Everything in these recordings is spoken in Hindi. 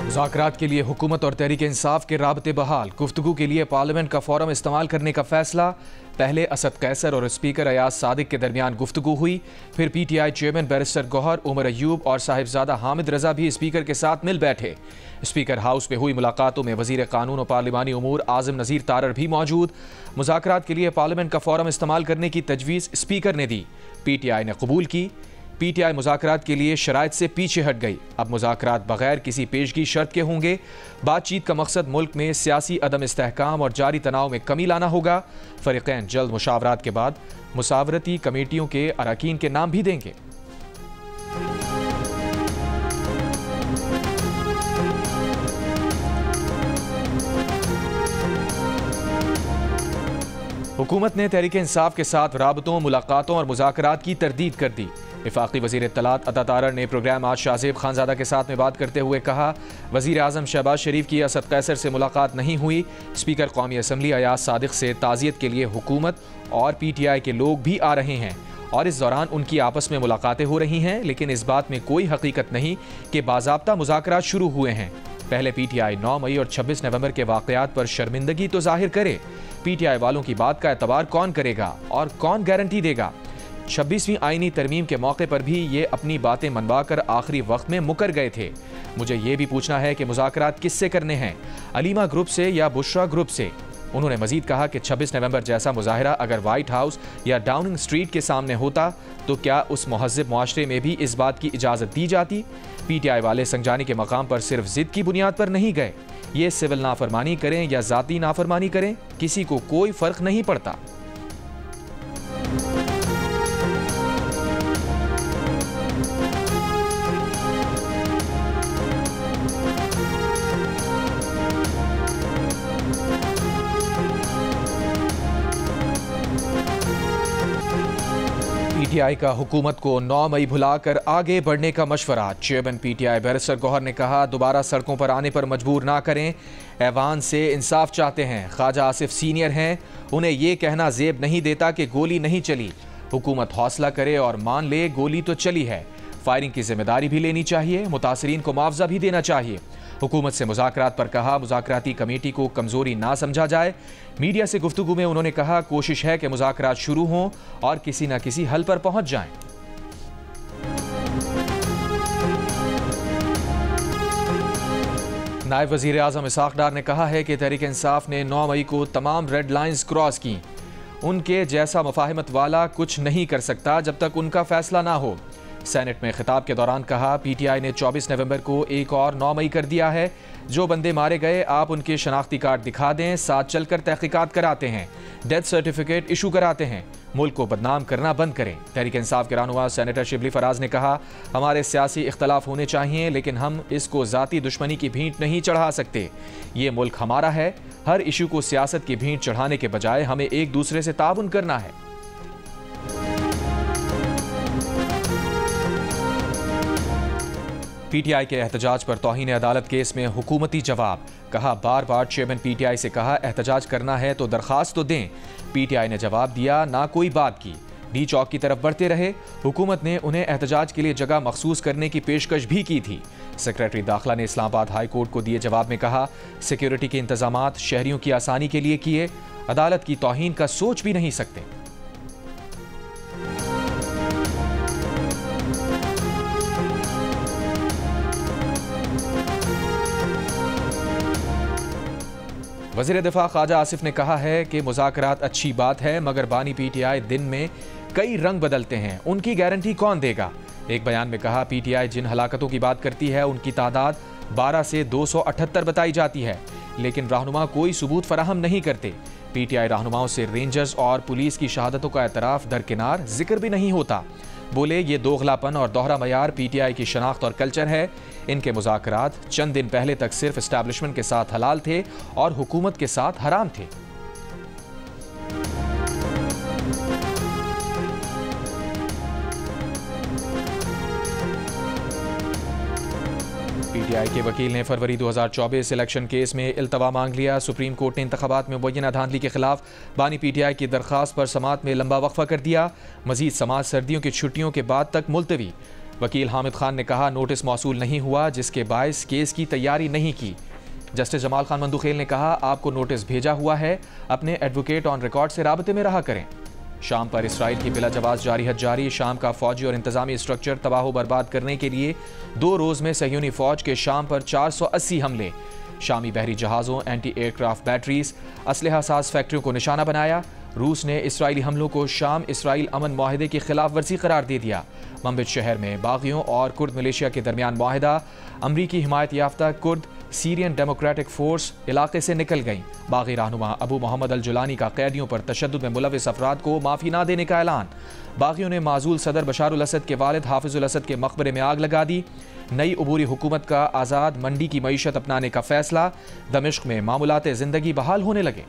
मुज़ाकरात के लिए हुकूमत और तहरीक इंसाफ के राबते बहाल। गुफ्तगू के लिए पार्लियामेंट का फोरम इस्तेमाल करने का फैसला। पहले असद कैसर और स्पीकर अयाज सादिक के दरमियान गुफ्तगू हुई। फिर PTI chairman barrister Gohar, Umar Ayub और साहिबजादा हामिद रजा भी स्पीकर के साथ मिल बैठे। स्पीकर हाउस में हुई मुलाकातों में वजीर कानून और पार्लिमानी उमूर आज़म नज़ीर तारर भी मौजूद। मुज़ाकरात के लिए पार्लियामेंट का फोरम इस्तेमाल करने की तजवीज़ स्पीकर ने दी, PTI ने कबूल की। PTI मुज़ाकरात के लिए शराइत से पीछे हट गई। अब मुज़ाकरात बगैर किसी पेशगी शर्त के होंगे। बातचीत का मकसद मुल्क में सियासी अदम इस्तेहकाम और जारी तनाव में कमी लाना होगा। फ़रीक़ैन जल्द मुशावरात के बाद मुसावरती कमेटियों के अरकान के नाम भी देंगे। हुकूमत ने तहरीक इंसाफ के साथ राबतों, मुलाकातों और मुज़ाकरात की तरदीद कर दी। वफाकी वज़ीर इत्तलात अता तारर ने प्रोग्राम आज शाहज़ेब खानज़ादा के साथ में बात करते हुए कहा, वज़ीर आज़म शहबाज शरीफ की असद कैसर से मुलाकात नहीं हुई। स्पीकर कौमी असम्बली अयाज सादिक से ताज़ियत के लिए हुकूमत और PTI के लोग भी आ रहे हैं और इस दौरान उनकी आपस में मुलाकातें हो रही हैं, लेकिन इस बात में कोई हकीकत नहीं कि बाज़ाब्ता मुज़ाकरात शुरू हुए हैं। पहले PTI 9 मई और 26 नवंबर के वाक़यात पर शर्मिंदगी तो जाहिर करे। PTI वालों की बात का एतबार कौन करेगा और कौन गारंटी देगा? 26वीं आईनी तरमीम के मौके पर भी ये अपनी बातें मनवा कर आखिरी वक्त में मुकर गए थे। मुझे ये भी पूछना है कि मुज़ाकरात किससे करने हैं, अलीमा ग्रुप से या बुशरा ग्रुप से? उन्होंने मजीद कहा कि 26 नवंबर जैसा मुजाहरा अगर वाइट हाउस या डाउनिंग स्ट्रीट के सामने होता तो क्या उस महज़्ज़ब मुआशरे में भी इस बात की इजाज़त दी जाती? PTI वाले संजानी के मकाम पर सिर्फ जिद की बुनियाद पर नहीं गए। ये सिविल नाफरमानी करें या ज़ाती नाफरमानी करें, किसी को कोई फ़र्क नहीं पड़ता। PTI का हुकूमत को 9 मई भुलाकर आगे बढ़ने का मशवरा। चेयरमैन PTI बैरिस्टर गौहर ने कहा, दोबारा सड़कों पर आने पर मजबूर ना करें। ऐवान से इंसाफ चाहते हैं। ख्वाजा आसिफ सीनियर हैं, उन्हें यह कहना जेब नहीं देता कि गोली नहीं चली। हुकूमत हौसला करे और मान ले गोली तो चली है। फायरिंग की जिम्मेदारी भी लेनी चाहिए, मुतासरीन को मुआवजा भी देना चाहिए। हुकूमत से मुज़ाकरात पर कहा, मुज़ाकराती कमेटी को कमज़ोरी ना समझा जाए। मीडिया से गुफ्तगू में उन्होंने कहा, कोशिश है कि मुज़ाकरात शुरू हों और किसी न किसी हल पर पहुंच जाएं। नायब वज़ीर आज़म इसहाक़ डार ने कहा है कि तहरीक इंसाफ ने 9 मई को तमाम रेड लाइन्स क्रॉस की। उनके जैसा मुफाहमत वाला कुछ नहीं कर सकता जब तक उनका फैसला ना हो। सेनेट में खिताब के दौरान कहा, PTI ने 24 नवंबर को एक और 9 मई कर दिया है। जो बंदे मारे गए आप उनके शनाख्ती कार्ड दिखा दें, साथ चलकर तहकीकात कराते हैं, डेथ सर्टिफिकेट इशू कराते हैं। मुल्क को बदनाम करना बंद करें। तहरीक इंसाफ के रहनुमा सेनेटर शिबली फराज ने कहा, हमारे सियासी इख्तलाफ होने चाहिए लेकिन हम इसको ज़ाती दुश्मनी की भींट नहीं चढ़ा सकते। ये मुल्क हमारा है। हर इशू को सियासत की भींट चढ़ाने के बजाय हमें एक दूसरे से ताउन करना है। PTI के एहतजाज पर तौहीन अदालत केस में हुकूमती जवाब। कहा, बार बार चेयरमैन PTI से कहा एहतजाज करना है तो दरखास्त तो दें। PTI ने जवाब दिया, ना कोई बात की। डी चौक की तरफ बढ़ते रहे। हुकूमत ने उन्हें एहतजाज के लिए जगह मखसूस करने की पेशकश भी की थी। सेक्रेटरी दाखिला ने इस्लामाबाद हाई कोर्ट को दिए जवाब में कहा, सिक्योरिटी के इंतजामात शहरियों की आसानी के लिए किए, अदालत की तौहीन का सोच भी नहीं सकते। वज़ीर दिफा ख्वाजा आसिफ ने कहा है कि मुज़ाकरात अच्छी बात है मगर बानी PTI दिन में कई रंग बदलते हैं, उनकी गारंटी कौन देगा? एक बयान में कहा, PTI जिन हलाकतों की बात करती है उनकी तादाद 12 से 278 बताई जाती है, लेकिन रहनुमा कोई सबूत फराहम नहीं करते। PTI रहनुमाओं से रेंजर्स और पुलिस की शहादतों का एतराफ़ दरकिनार जिक्र भी नहीं होता। बोले, ये दोगलापन और दोहरा मयार PTI की शनाख्त और कल्चर है। इनके मुज़ाकरात चंद दिन पहले तक सिर्फ एस्टैब्लिशमेंट के साथ हलाल थे और हुकूमत के साथ हराम थे। PTI के वकील ने फरवरी 2024 इलेक्शन केस में इल्तवा मांग लिया। सुप्रीम कोर्ट ने इंतखाबात में मुबैना धांधली के खिलाफ बानी PTI की दरख्वास्त पर समाअत में लंबा वक्फा कर दिया। मजीद समाअत सर्दियों की छुट्टियों के बाद तक मुलतवी। वकील हामिद खान ने कहा, नोटिस मौसूल नहीं हुआ, जिसके बायस केस की तैयारी नहीं की। जस्टिस जमाल खान मंदुखेल ने कहा, आपको नोटिस भेजा हुआ है, अपने एडवोकेट ऑन रिकॉर्ड से राबते में रहा करें। शाम पर इसराइल की बिला जवाज जारहियत जारी। शाम का फौजी और इंतजामी स्ट्रक्चर तबाह बर्बाद करने के लिए 2 रोज में सहयूनी फौज के शाम पर 480 हमले। शामी बहरी जहाज़ों, एंटी एयरक्राफ्ट बैटरीज, असलहा साज फैक्ट्रियों को निशाना बनाया। रूस ने इसराइली हमलों को शाम इसराइल अमन माहिदे की खिलाफ वर्जी करार दे दिया। मंबिज शहर में बागियों और कुर्द मिलिशिया के दरमियान माहिदा। अमरीकी हिमायत याफ्ता कुर्द सीरियन डेमोक्रेटिक फोर्स इलाके से निकल गई। बागी रहनुमा अबू मोहम्मद अल जुलानी का कैदियों पर तशद्दुद में मुलविस अफराद को माफ़ी ना देने का ऐलान। बागियों ने माजूल सदर बशार उल असद के वालिद हाफिज उल असद के मकबरे में आग लगा दी। नई अबूरी हुकूमत का आज़ाद मंडी की मईशत अपनाने का फैसला। दमिश्क में मामूलात ज़िंदगी बहाल होने लगे।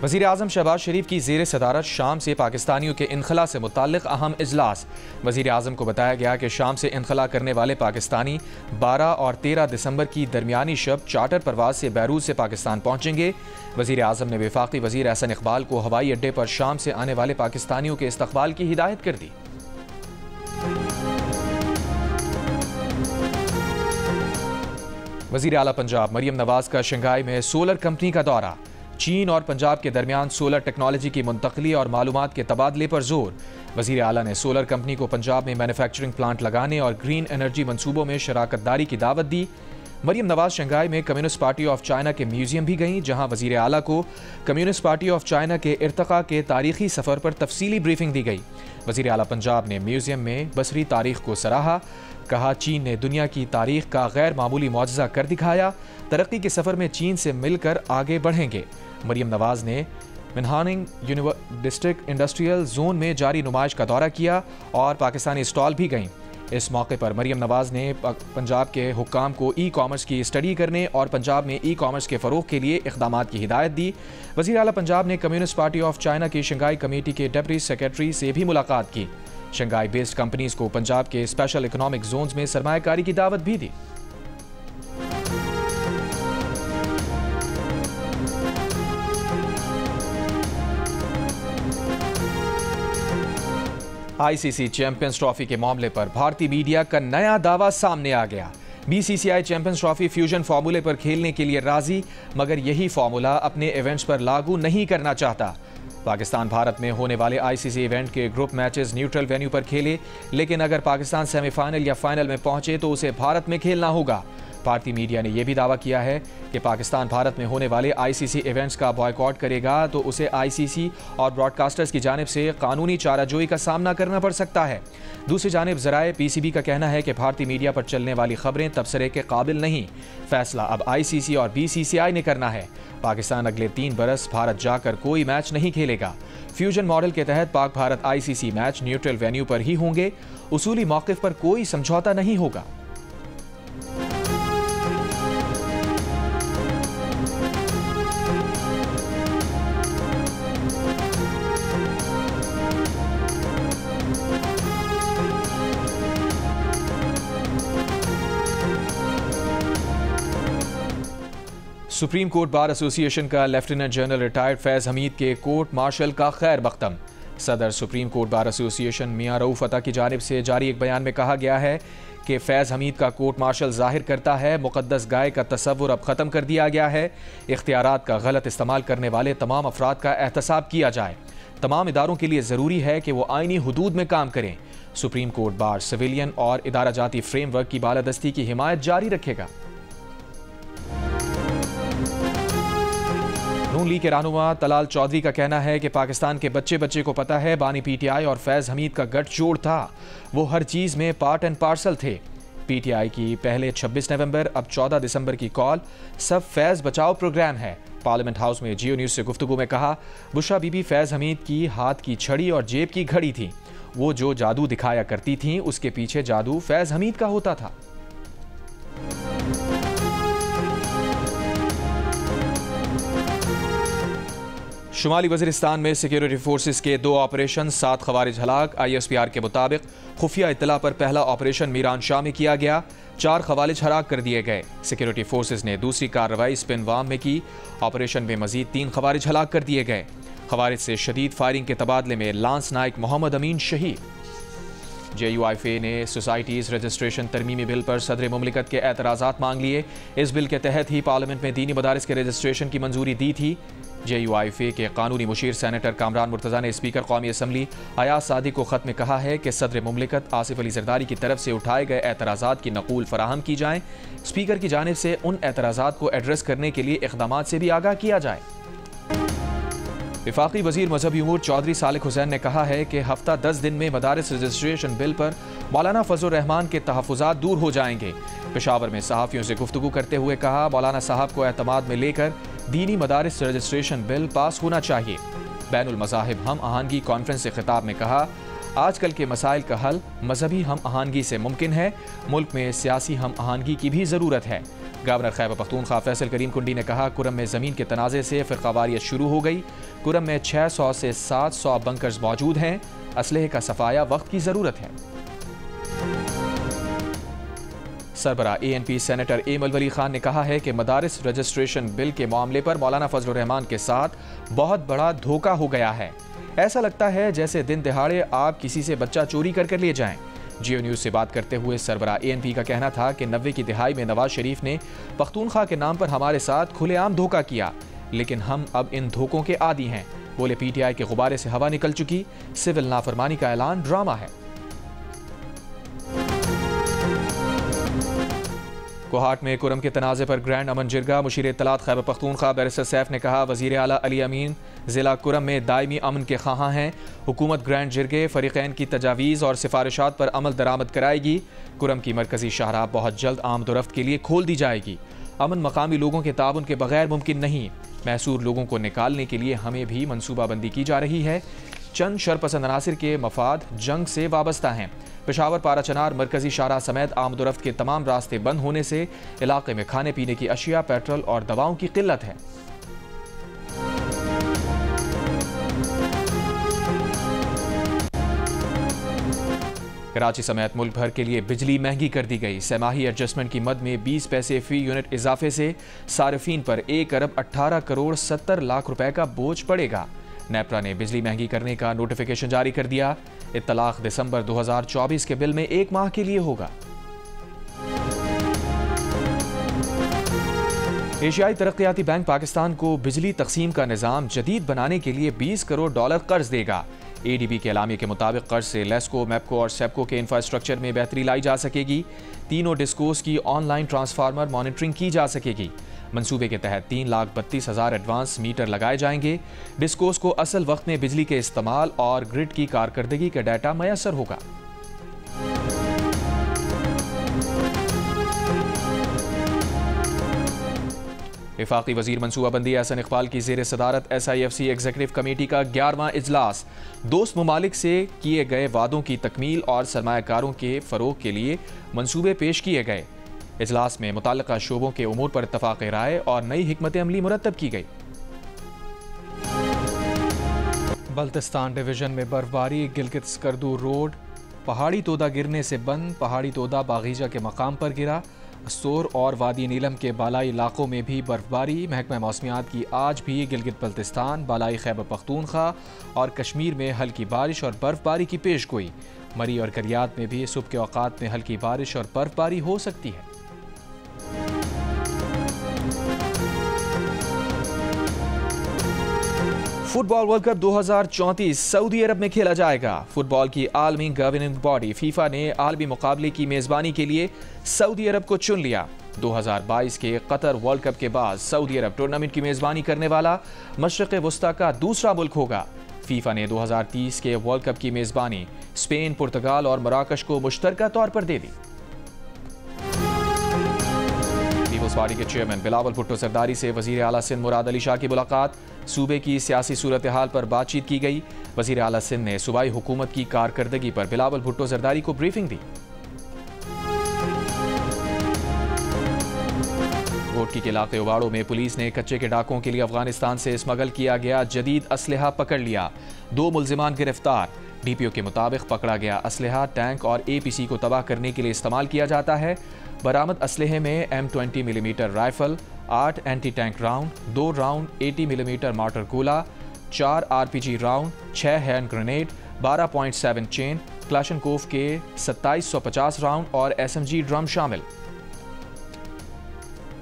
वज़ीर आज़म शहबाज शरीफ की ज़ेर सदारत शाम से पाकिस्तानियों के इनखला से मुताल्लिक़ अहम इजलास। वज़ीर आज़म को बताया गया कि शाम से इनखला करने वाले पाकिस्तानी 12 और 13 दिसंबर की दरमियानी शब चार्टर परवाज से बैरूत से पाकिस्तान पहुँचेंगे। वज़ीर आज़म ने वफाकी वज़ीर एहसन इकबाल को हवाई अड्डे पर शाम से आने वाले पाकिस्तानियों के इस्तक़बाल की हिदायत कर दी। वज़ीर आला पंजाब मरियम नवाज का शंघाई में सोलर कंपनी का दौरा। चीन और पंजाब के दरमियान सोलर टेक्नोलॉजी की मुंतकली और मालूमात के तबादले पर जोर। वज़ीर आला ने सोलर कंपनी को पंजाब में मैन्युफैक्चरिंग प्लांट लगाने और ग्रीन एनर्जी मंसूबों में शराकत दारी की दावत दी। मरियम नवाज शंघाई में कम्युनिस्ट पार्टी ऑफ चाइना के म्यूजियम भी गईं, जहां वज़ीर आला को कम्युनिस्ट पार्टी ऑफ चाइना के इर्तका के तारीखी सफ़र पर तफसीली ब्रीफिंग दी गई। वज़ीर आला पंजाब ने म्यूजियम में बसरी तारीख को सराहा। कहा, चीन ने दुनिया की तारीख का गैर मामूली मौजज़ा कर दिखाया। तरक्की के सफ़र में चीन से मिलकर आगे बढ़ेंगे। मरियम नवाज ने मिनहानिंग डिस्ट्रिक्ट इंडस्ट्रियल जोन में जारी नुमाइश का दौरा किया और पाकिस्तानी स्टॉल भी गईं। इस मौके पर मरियम नवाज ने पंजाब के हुक्काम को ई कॉमर्स की स्टडी करने और पंजाब में ई कॉमर्स के फ़रोग़ के लिए इक़दामात की हिदायत दी। वज़ीर आला पंजाब ने कम्युनिस्ट पार्टी ऑफ चाइना की शंघाई कमेटी के डिप्टी सेक्रेटरी से भी मुलाकात की। शंघाई बेस्ड कंपनीज को पंजाब के स्पेशल इकोनॉमिक जोन्स में सरमायाकारी की दावत भी दी। आईसीसी चैंपियंस ट्रॉफी के मामले पर भारतीय मीडिया का नया दावा सामने आ गया। बीसीसीआई चैंपियंस ट्रॉफी फ्यूजन फार्मूले पर खेलने के लिए राजी, मगर यही फार्मूला अपने इवेंट्स पर लागू नहीं करना चाहता। पाकिस्तान भारत में होने वाले आईसीसी इवेंट के ग्रुप मैचेस न्यूट्रल वेन्यू पर खेले, लेकिन अगर पाकिस्तान सेमीफाइनल या फाइनल में पहुंचे तो उसे भारत में खेलना होगा। भारतीय मीडिया ने यह भी दावा किया है कि पाकिस्तान भारत में होने वाले आईसीसी इवेंट्स का बॉयकॉट करेगा तो उसे आईसीसी और ब्रॉडकास्टर्स की जानिब से कानूनी चाराजोई का सामना करना पड़ सकता है। दूसरी जानिब ज़राए पीसीबी का कहना है कि भारतीय मीडिया पर चलने वाली खबरें तबसरे के काबिल नहीं। फैसला अब आईसीसी और बीसीसीआई ने करना है। पाकिस्तान अगले 3 बरस भारत जाकर कोई मैच नहीं खेलेगा। फ्यूजन मॉडल के तहत Pak Bharat ICC match neutral venue पर ही होंगे। उसूली मौक़िफ़ पर कोई समझौता नहीं होगा। सुप्रीम कोर्ट बार एसोसिएशन का लेफ्टिनेंट जनरल रिटायर्ड फैज़ हमीद के कोर्ट मार्शल का खैर मकदम। सदर सुप्रीम कोर्ट बार एसोसिएशन मियां रऊफ अता की जानिब से जारी एक बयान में कहा गया है कि फैज़ हमीद का कोर्ट मार्शल जाहिर करता है मुक़द्दस गाय का तसव्वुर अब ख़त्म कर दिया गया है। इख्तियारात का गलत इस्तेमाल करने वाले तमाम अफराद का एहतसाब किया जाए। तमाम इदारों के लिए ज़रूरी है कि वो आइनी हुदूद में काम करें। सुप्रीम कोर्ट बार सिविलियन और इदारा जाती फ्रेमवर्क की बालादस्ती की हिमायत जारी रखेगा। नून लीग के रहनुमा तलाल चौधरी का कहना है कि पाकिस्तान के बच्चे बच्चे को पता है बानी पीटीआई और फैज़ हमीद का गठजोड़ था। वो हर चीज़ में पार्ट एंड पार्सल थे। पीटीआई की पहले 26 नवंबर अब 14 दिसंबर की कॉल सब फैज़ बचाओ प्रोग्राम है। पार्लियामेंट हाउस में जियो न्यूज़ से गुफ्तगू में कहा, बुशरा बीबी फैज़ हमीद की हाथ की छड़ी और जेब की घड़ी थी। वो जो जादू दिखाया करती थी उसके पीछे जादू फैज़ हमीद का होता था। शुमाली वज़ीरिस्तान में सिक्योरिटी फोर्सेस के 2 ऑपरेशन, 7 खवारिज हलाक। ISPR के मुताबिक खुफिया इत्तला पर पहला ऑपरेशन मीरान शाह में किया गया, 4 खवारिज हलाक कर दिए गए। सिक्योरिटी फोर्सेस ने दूसरी कार्रवाई स्पिनवाम में की। ऑपरेशन में मजीद 3 खवारिज हलाक कर दिए गए। खवारिज से शदीद फायरिंग के तबादले में लांस नाइक मोहम्मद अमीन शहीद। JUIFA ने सोसाइटीज़ रजिस्ट्रेशन तरमीमी बिल पर सदर मुमलिकत के एतराज़ात मांग लिए। इस बिल के तहत ही पार्लियामेंट में दीनी मदारिस के रजिस्ट्रेशन की मंजूरी दी थी। JUIFA के कानूनी मुशीर सेनेटर कामरान मुर्तज़ा ने स्पीकर कौमी असम्बली अयाज सादिक को ख़त में कहा है कि सदर मुमलिकत आसिफ अली जरदारी की तरफ से उठाए गए एतराज़ात की नकूल फराहम की जाए। स्पीकर की जानिब से उन एतराज़ात को एड्रेस करने के लिए इक़दामात से भी आगाह किया जाए। वफाकी वज़ीर मजहबी उमूर चौधरी सालिक हुसैन ने कहा है कि हफ्ता 10 दिन में मदारिस रजिस्ट्रेशन बिल पर मौलाना फजल रहमान के तहफ़्फ़ुज़ात दूर हो जाएंगे। पेशावर में सहाफ़ियों से गुफ्तगू करते हुए कहा, मौलाना साहब को एतमाद में लेकर दीनी मदारिस रजिस्ट्रेशन बिल पास होना चाहिए। बैनुल मज़ाहिब हम आहंगी कॉन्फ्रेंस से खिताब में कहा, आजकल के मसाइल का हल मजहबी हम आहंगी से मुमकिन है। मुल्क में सियासी हम आहंगी की भी ज़रूरत है। गवर्नर खैबर पख्तूनख्वा फैसल करीम कुंडी ने कहा, कुरम में ज़मीन के तनाज़े से फ़िरक़ावारियत शुरू हो गई। कुरम में 600 से 700 बंकर्स मौजूद हैं। असलहे का सफाया वक्त की ज़रूरत है। सरबरा ANP सेनेटर एमल वली खान ने कहा है कि मदारिस रजिस्ट्रेशन बिल के मामले पर मौलाना फजल रहमान के साथ बहुत बड़ा धोखा हो गया है। ऐसा लगता है जैसे दिन दिहाड़े आप किसी से बच्चा चोरी कर ले जाएं। जियो न्यूज़ से बात करते हुए सरबरा ANP का कहना था कि 90 की दिहाई में नवाज शरीफ ने पख्तूनख्वा के नाम पर हमारे साथ खुलेआम धोखा किया, लेकिन हम अब इन धोखों के आदी हैं। बोले, PTI के गुब्बारे से हवा निकल चुकी, सिविल नाफरमानी का ऐलान ड्रामा है। कोहाट में कुरम के तनाज़े पर ग्रैंड अमन जिरगा। मुशीर इत्तलात खैबर पख्तूनख्वा बैरिस्टर सैफ ने कहा, वज़ीर आला अली अमीन ज़िला कुरम में दायमी अमन के ख़्वाहां हैं। हुकूमत ग्रैंड जिरगे फ़रीक़ैन की तजावीज़ और सिफारिशात पर अमल दरामद कराएगी। कुरम की मरकज़ी शाहराह बहुत जल्द आमदोरफ्त के लिए खोल दी जाएगी। अमन मकामी लोगों के ताउन के बगैर मुमकिन नहीं। महसूर लोगों को निकालने के लिए हमें भी मनसूबाबंदी की जा रही है। चंद शरपसंद अनासिर के मफाद जंग से वाबस्ता हैं। पेशावर पाराचनार मरकजी शाहराह समेत आमदोरफ्त के तमाम रास्ते बंद होने से इलाके में खाने पीने की अशिया, पेट्रोल और दवाओं की किल्लत है। कराची समेत मुल्क भर के लिए बिजली महंगी कर दी गई। सेमाही एडजस्टमेंट की मद में 20 पैसे फी यूनिट इजाफे से सार्फिन पर 1 अरब 18 करोड़ 70 लाख रुपए का बोझ पड़ेगा। नेपरा ने बिजली महंगी करने का नोटिफिकेशन जारी कर दिया। इत्तलाक दिसंबर 2024 के बिल में 1 माह के लिए होगा। एशियाई तरक्याती बैंक पाकिस्तान को बिजली तकसीम का निज़ाम जदीद बनाने के लिए $20 करोड़ कर्ज देगा। ADB के एलामिया के मुताबिक कर्ज से लेस्को, मैपको और सेपको के इंफ्रास्ट्रक्चर में बेहतरी लाई जा सकेगी। तीनों डिस्कोस की ऑनलाइन ट्रांसफार्मर मॉनिटरिंग की जा सकेगी। मंसूबे के तहत 3,32,000 एडवांस मीटर लगाए जाएंगे। डिस्कोस को असल वक्त में बिजली के इस्तेमाल और ग्रिड की कारकर्दगी का डाटा मैसर होगा। वफाकी वजीर मनसूबाबंदी एहसन इकबाल की ज़ेर सदारत SIFC एग्जीक्यूटिव कमेटी का 11वां इजलास। दोस्त ममालिक से किए गए वादों की तकमील और सरमायाकारों के फ़रोग के लिए मंसूबे पेश किए गए। इजलास में मुताल्लिका शोबों के उमूर पर इत्तफाक राय और नई हिकमत अमली मुरतब की गई। बल्तिस्तान डिवीजन में बर्फबारी। गिलगित स्कर्दू रोड पहाड़ी तोदा गिरने से बंद। पहाड़ी तोदा बागीजा के मकाम पर गिरा। सोर और वादी नीलम के बालाई इलाकों में भी बर्फबारी। महकमा मौसमियात की आज भी गिलगित बल्तिस्तान, बालाई खैबर पख्तूनख्वा और कश्मीर में हल्की बारिश और बर्फबारी की पेशगोई। मरी और गरियात में भी सुबह के औकात में हल्की बारिश और बर्फबारी हो सकती है। फुटबॉल वर्ल्ड कप 2034 सऊदी अरब में खेला जाएगा। फुटबॉल की आलमी गवर्निंग बॉडी फीफा ने आलमी मुकाबले की मेजबानी के लिए सऊदी अरब को चुन लिया। 2022 के कतर वर्ल्ड कप के बाद सऊदी अरब टूर्नामेंट की मेजबानी करने वाला मशरिक़ वस्ता का दूसरा मुल्क होगा। फीफा ने 2030 के वर्ल्ड कप की मेजबानी स्पेन, पुर्तगाल और मराकश को मुश्तरका तौर पर दे दी। पीपल्स पार्टी के चेयरमैन बिलावल भुट्टो सरदारी से वजीर आला सिंध मुराद अली शाह की मुलाकात। सूबे की सियासी सूरत हाल पर बातचीत की गई। वजीर आला सिंध ने सूबाई हुकूमत की कारकर्दगी पर बिलावल भुट्टो सरदारी को ब्रीफिंग दी। घोटकी के इलाके उबाड़ो में पुलिस ने कच्चे के डाकों के लिए अफगानिस्तान से स्मगल किया गया जदीद असलहा पकड़ लिया। 2 मुल्जिमान गिरफ्तार। डीपीओ के मुताबिक पकड़ा गया असलहा टैंक और APC को तबाह करने के लिए इस्तेमाल किया जाता है। बरामद असलहे में M20 millimetre rifle, 8 anti tank round, 2 round 80 millimetre martyr गोला, 4 RPG round, 6 hand grenade, 12.7 chain, Kalashnikov के 2750 राउंड और SMG ड्रम शामिल।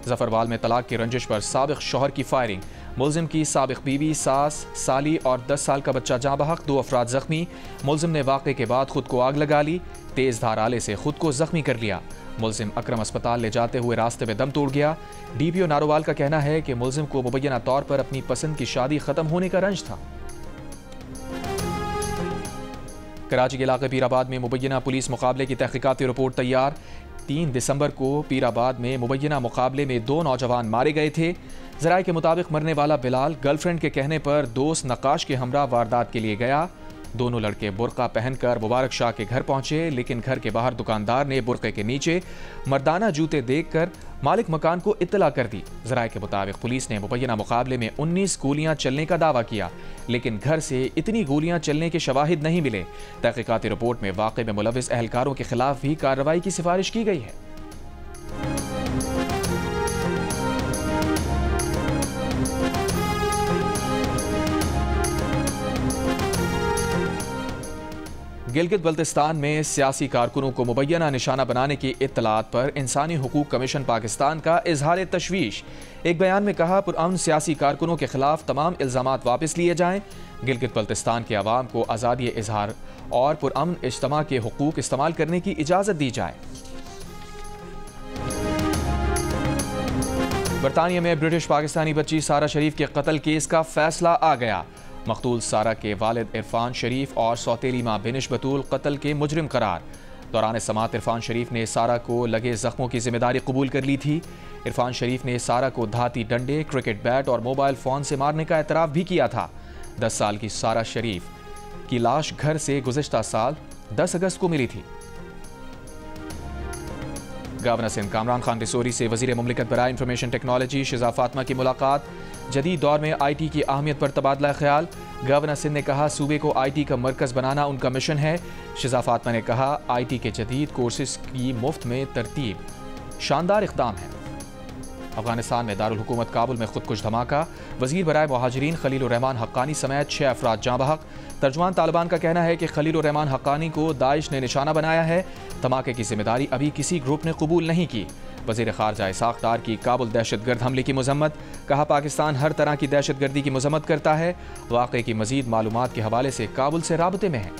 जफरवाल में तलाक की रंजिश पर साबिक शौहर की फायरिंग। मुल्जिम की साबिक बीवी, सास, साली और 10 साल का बच्चा जाँ बहक, 2 अफराद जख्मी। मुल्जिम ने वाक़े के बाद खुद को आग लगा ली, तेज धार आले से खुद को जख्मी कर लिया। मुल्जिम अकरम अस्पताल ले जाते हुए रास्ते में दम तोड़ गया। DPO नारोवाल का कहना है कि मुल्जिम को मुबैना तौर पर अपनी पसंद की शादी खत्म होने का रंज था। कराची के इलाके पीराबाद में मुबैना पुलिस मुकाबले की तहकीकाती रिपोर्ट तैयार। 3 दिसंबर को पीराबाद में मुबैना मुकाबले में 2 नौजवान मारे गए थे। ज़राए के मुताबिक मरने वाला बिलाल गर्लफ्रेंड के कहने पर दोस्त नक्काश के हमरा वारदात के लिए गया। दोनों लड़के बुर्का पहनकर मुबारक शाह के घर पहुंचे, लेकिन घर के बाहर दुकानदार ने बुर्के के नीचे मर्दाना जूते देखकर मालिक मकान को इत्तला कर दी। ज़राए के मुताबिक पुलिस ने मुबैना मुकाबले में 19 गोलियां चलने का दावा किया, लेकिन घर से इतनी गोलियां चलने के शवाहिद नहीं मिले। तहकीकाती रिपोर्ट में वाक़े में मुलविस एहलकारों के खिलाफ भी कार्रवाई की सिफारिश की गई है। गिलगित बल्तिस्तान में सियासी कारकुनों को मुबैना निशाना बनाने की इत्तलात पर इंसानी हुकूक कमीशन पाकिस्तान का इजहार तशवीश। एक बयान में कहा, पुरअमन सियासी कारकुनों के खिलाफ तमाम इल्जामात वापस लिए जाएं। गिलगित बल्तिस्तान के अवाम को आज़ादी इजहार और पुरअमन इज्तिमा के हुकूक इस्तेमाल करने की इजाज़त दी जाए। बरतानिया में ब्रिटिश पाकिस्तानी बच्ची सारा शरीफ के कत्ल केस का फैसला आ गया। मकतूल सारा के वालिद इरफान शरीफ और सौतेली मां बिनिश बतूल कत्ल के मुजरिम करार। दौरान समात इरफान शरीफ ने सारा को लगे जख्मों की जिम्मेदारी कबूल कर ली थी। इरफान शरीफ ने सारा को धाती डंडे, क्रिकेट बैट और मोबाइल फ़ोन से मारने का एतराफ़ भी किया था। 10 साल की सारा शरीफ की लाश घर से गुज़िश्ता साल 10 अगस्त को मिली थी। गवर्नर सिंध कामरान खान रिसोरी से वज़ीर मुमलिकत बराए इंफॉर्मेशन टेक्नोलॉजी शिजा फातिमा की मुलाकात। जदीद दौर में IT की अहमियत पर तबादला ख्याल। गवर्नर सिंध ने कहा, सूबे को IT का मरकज़ बनाना उनका मिशन है। शिजा फातिमा ने कहा, IT के जदीद कोर्सेज की मुफ्त में तरतीब शानदार इक़दाम है। अफगानिस्तान में दारुल हुकूमत काबुल में खुदकुश धमाका। वज़ीर बराए मुहाजिरीन खलीलुर रहमान हक्कानी समेत 6 अफराद जाँ बहक। तर्जुमान तालिबान का कहना है कि खलीलुर रहमान हक्कानी को दाइश ने निशाना बनाया है। धमाके की जिम्मेदारी अभी किसी ग्रुप ने कबूल नहीं की। वज़ीर ख़ारजा इसाक़ डार की काबुल दहशतगर्द हमले की मज़म्मत। कहा, पाकिस्तान हर तरह की दहशतगर्दी की मज़म्मत करता है। वाक़े की मज़ीद मालूमात के हवाले से काबुल से राबते में है।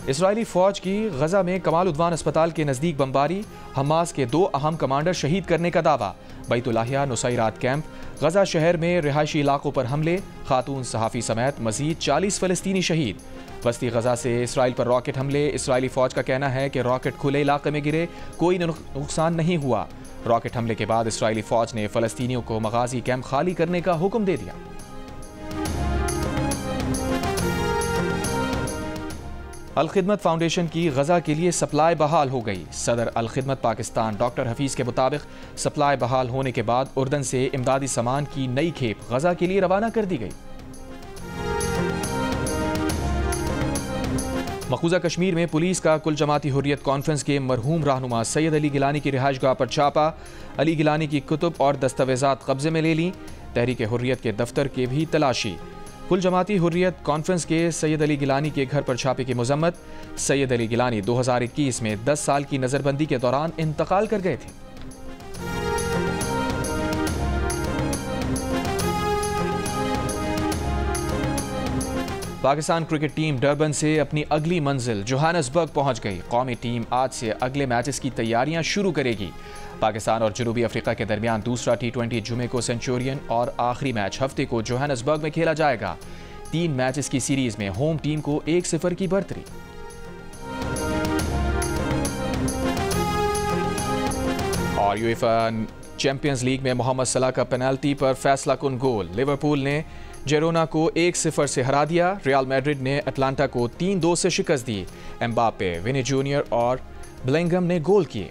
इसराइली फ़ौज की गजा में कमाल उद्वान अस्पताल के नज़दीक बमबारी। हमास के 2 अहम कमांडर शहीद करने का दावा। बैतुल्लाहिया नुसैरात कैंप। गजा शहर में रिहायशी इलाकों पर हमले। खातून सहाफ़ी समेत मज़ीद 40 फ़लस्तीनी शहीद। वस्ती गजा से इसराइल पर रॉकेट हमले। इसराइली फ़ौज का कहना है कि रॉकेट खुले इलाके में गिरे, कोई नुकसान नहीं हुआ। रॉकेट हमले के बाद इसराइली फ़ौज ने फ़लस्तीनियों को मगाज़ी कैंप खाली करने का हुक्म दे दिया। अल-खिदमत फाउंडेशन की गजा के लिए सप्लाई बहाल हो गई। सदर अल-खिदमत पाकिस्तान डॉक्टर हफीज़ के मुताबिक सप्लाई बहाल होने के बाद उर्दन से इमदादी सामान की नई खेप गजा के लिए रवाना कर दी गई। मकबूजा कश्मीर में पुलिस का कुल जमाती हुर्रियत कॉन्फ्रेंस के मरहूम रहनुमा सैयद अली गिलानी की रिहाइशगाह पर छापा। अली गिलानी की कुतुब और दस्तावेजात कब्जे में ले ली। तहरीक हुर्रियत के दफ्तर के भी तलाशी। कुल जमाती हुर्रियत कॉन्फ्रेंस के सैयद अली गिलानी के घर पर छापे की मजम्मत। सैयद अली गिलानी 2021 में 10 साल की नज़रबंदी के दौरान इंतकाल कर गए थे। पाकिस्तान क्रिकेट टीम डरबन से अपनी अगली मंजिल जोहानसबर्ग पहुंच गई। कौमी टीम आज से अगले मैचेस की तैयारियां शुरू करेगी। पाकिस्तान और जनूबी अफ्रीका के दरमियान दूसरा T20 जुमे को सेंचुरियन और आखिरी मैच हफ्ते को जोहानसबर्ग में खेला जाएगा। 3 मैचेस की सीरीज में होम टीम को 1-0 की बढ़तरी। और यूएफा चैंपियंस लीग में मोहम्मद सलाह का पेनल्टी पर फैसला कुन गोल। लिवरपूल ने जेरोना को 1-0 से हरा दिया। रियल मैड्रिड ने अटलांटा को 3-2 से शिकस्त दी। एम्बापे, विनी जूनियर और ब्लिंघम ने गोल किए।